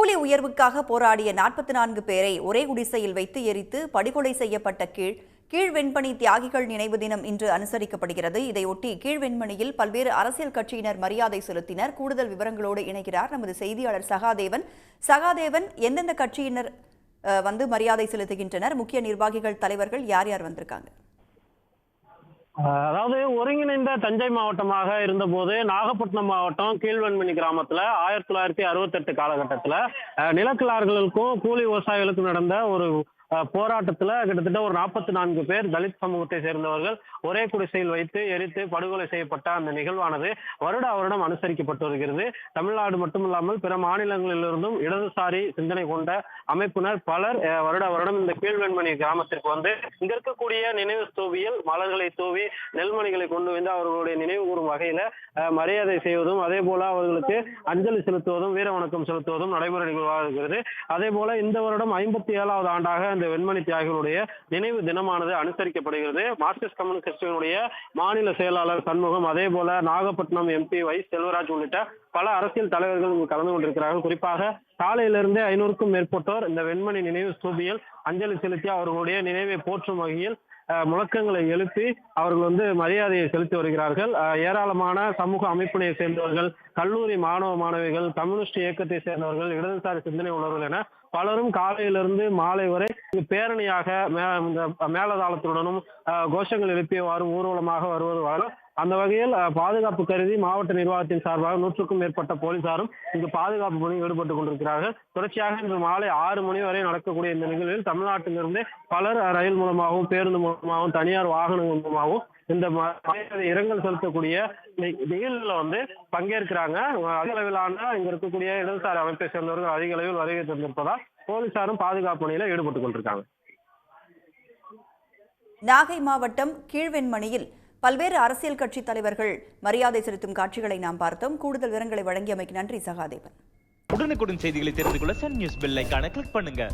கூலி உயர்வுக்காக போராடிய 44 பேரை ஒரே குடிசையில் வைத்து எரித்து படுகொலை செய்யப்பட்ட கீழ்வெண்பணி தியாகிகள் நினைவு தினம் இன்று அனுசரிக்கப்படுகிறது. இதையொட்டி கீழ்வெண்பணியில் பல்வேறு அரசியல் கட்சியினர் மரியாதை செலுத்தினர். கூடுதல் விவரங்களோடு இணைகிறார் நமது செய்தியாளர் சகாதேவன். சகாதேவன், எந்தெந்த கட்சியினர் மரியாதை செலுத்துகின்றனர்? முக்கிய நிர்வாகிகள், தலைவர்கள் யார் யார் வந்திருக்காங்க? அதாவது ஒருங்கிணைந்த தஞ்சை மாவட்டமாக இருந்தபோது நாகப்பட்டினம் மாவட்டம் கீழ்வெண்மணி கிராமத்துல 1968 காலகட்டத்துல நிலக்கிழார்களுக்கும் கூலி விவசாயிகளுக்கும் நடந்த ஒரு போராட்டத்துல கிட்டத்தட்ட ஒரு 44 பேர் தலித் சமூகத்தை சேர்ந்தவர்கள் ஒரே குடிசையில் வைத்து எரித்து படுகொலை செய்யப்பட்ட அந்த நிகழ்வானது வருடம் அனுசரிக்கப்பட்டு வருகிறது. தமிழ்நாடு மட்டுமில்லாமல் பிற மாநிலங்களிலிருந்தும் இடதுசாரி சிந்தனை கொண்ட அமைப்பினர் பலர் வருடம் இந்த கீழ்வெண்மணி கிராமத்திற்கு வந்து இங்க இருக்கக்கூடிய நினைவு ஸ்தூபியில் மலர்களை தூவி நெல்மணிகளை கொண்டு வந்து அவர்களுடைய நினைவு கூறும் வகையில மரியாதை செய்வதும் அதே போல அவர்களுக்கு அஞ்சலி செலுத்துவதும் வீர வணக்கம் செலுத்துவதும் நடைமுறை நிகழ்வாக இருக்கிறது. அதே போல இந்த வருடம் 57வது ஆண்டாக இந்த வெண்மணி தியாகிகளுடைய நினைவு தினமானது அனுசரிக்கப்படுகிறது. மார்க்சிஸ்ட் கம்யூனிஸ்ட் கட்சியினுடைய மாநில செயலாளர் சண்முகம், அதே போல நாகப்பட்டினம் எம்பி வை செல்வராஜ் உள்ளிட்ட பல அரசியல் தலைவர்கள் கலந்து கொண்டிருக்கிறார்கள். குறிப்பாக காலையிலிருந்தே 500க்கும் மேற்பட்டோர் இந்த வெண்மணி நினைவு ஸ்தூபியில் அஞ்சலி செலுத்தி அவர்களுடைய நினைவை போற்றும் வகையில் முழக்கங்களை எழுப்பி அவர்கள் மரியாதையை செலுத்தி வருகிறார்கள். ஏராளமான சமூக அமைப்பினை சேர்ந்தவர்கள், கல்லூரி மாணவ மாணவிகள், கம்யூனிஸ்ட் இயக்கத்தை சேர்ந்தவர்கள், இடதுசாரி சிந்தனை உள்ளவர்கள் என பலரும் காலையிலிருந்து மாலை வரை பேரணியாக மேலதாளத்துடனும் கோஷங்கள் எழுப்பியவாறு ஊர்வலமாக வருவது. அந்த வகையில் பாதுகாப்பு கருதி மாவட்ட நிர்வாகத்தின் சார்பாக 100க்கும் மேற்பட்ட போலீசாரும் இங்கு பாதுகாப்பு பணியில் ஈடுபட்டுக் கொண்டிருக்கிறார்கள். தொடர்ச்சியாக இன்று மாலை 6 மணி வரை நடக்கக்கூடிய இந்த நிகழ்வில் தமிழ்நாட்டிலிருந்து பலர் ரயில் மூலமாகவும் பேருந்து மூலமாகவும் தனியார் வாகனங்கள் மூலமாகவும் இந்த இரங்கல் செலுத்தக்கூடிய நிகழ்வுல பங்கேற்கிறாங்க. அதிக அளவிலான இங்க இருக்கக்கூடிய இடதுசாரி அமைப்பை சேர்ந்தவர்கள் அதிக அளவில் வருகை தந்திருப்பதால் போலீசாரும் பாதுகாப்பு பணியில ஈடுபட்டுக் கொண்டிருக்காங்க. நாகை மாவட்டம் கீழ்வெண்மணியில் பல்வேறு அரசியல் கட்சி தலைவர்கள் மரியாதை செலுத்தும் காட்சிகளை நாம் பார்த்தோம். கூடுதல் விவரங்களை வழங்கியமைக்கு நன்றி சகாதேவன். உடனுக்குடன் செய்திகளை தெரிந்து கொள்ள சன் நியூஸ் பெல் ஐகானை கிளிக் பண்ணுங்க.